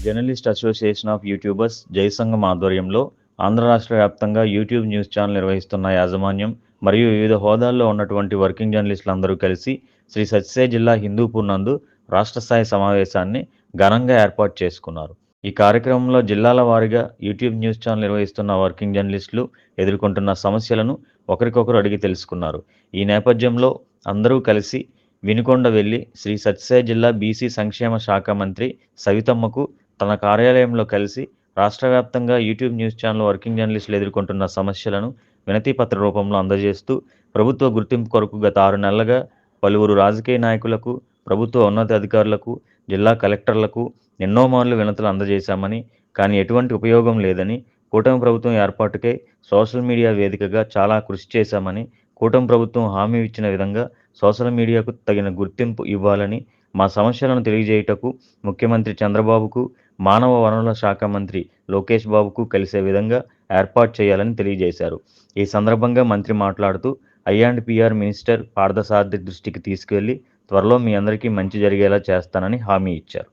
Journalist association of YouTubers జయసంఘం ఆధ్వర్యంలో ఆంధ్ర రాష్ట్ర వ్యాప్తంగా యూట్యూబ్ న్యూస్ ఛానల్ నిర్వహిస్తున్న యాజమాన్యం మరియు వివిధ హోదాల్లో ఉన్నటువంటి వర్కింగ్ జర్నలిస్టులందరూ కలిసి శ్రీ సత్యసాయి జిల్లా హిందూపూర్ నందు రాష్ట్ర స్థాయి సమావేశాన్ని ఘనంగా ఏర్పాటు చేసుకున్నారు. ఈ కార్యక్రమంలో జిల్లాల వారీగా యూట్యూబ్ న్యూస్ ఛానల్ నిర్వహిస్తున్న వర్కింగ్ జర్నలిస్టులు ఎదుర్కొంటున్న సమస్యలను ఒకరికొకరు అడిగి తెలుసుకున్నారు. ఈ నేపథ్యంలో అందరూ కలిసి వినుకొండ వెళ్లి శ్రీ సత్యసాయి జిల్లా బీసీ సంక్షేమ శాఖ మంత్రి సవితమ్మకు తన కార్యాలయంలో కలిసి రాష్ట్ర వ్యాప్తంగా యూట్యూబ్ న్యూస్ ఛానల్ వర్కింగ్ జర్నలిస్టులు ఎదుర్కొంటున్న సమస్యలను వినతిపత్ర రూపంలో అందజేస్తూ ప్రభుత్వ గుర్తింపు కొరకు గత 6 నెలలుగా పలువురు రాజకీయ నాయకులకు, ప్రభుత్వ ఉన్నతాధికారులకు, జిల్లా కలెక్టర్లకు ఎన్నో మార్లు వినతులు అందజేశామని, కానీ ఎటువంటి ఉపయోగం లేదని, కూటమి ప్రభుత్వం ఏర్పాటుకై సోషల్ మీడియా వేదికగా చాలా కృషి చేశామని, కూటమి ప్రభుత్వం హామీ ఇచ్చిన విధంగా సోషల్ మీడియాకు తగిన గుర్తింపు ఇవ్వాలని, మా సమస్యలను తెలియజేయుటకు ముఖ్యమంత్రి చంద్రబాబుకు, మానవ వనరుల శాఖ మంత్రి లోకేష్ బాబుకు కలిసే విధంగా ఏర్పాటు చేయాలని తెలియజేశారు. ఈ సందర్భంగా మంత్రి మాట్లాడుతూ ఐ&పిఆర్ మినిస్టర్ పార్థసారథి దృష్టికి తీసుకువెళ్లి త్వరలో మీ అందరికీ మంచి జరిగేలా చేస్తానని హామీ ఇచ్చారు.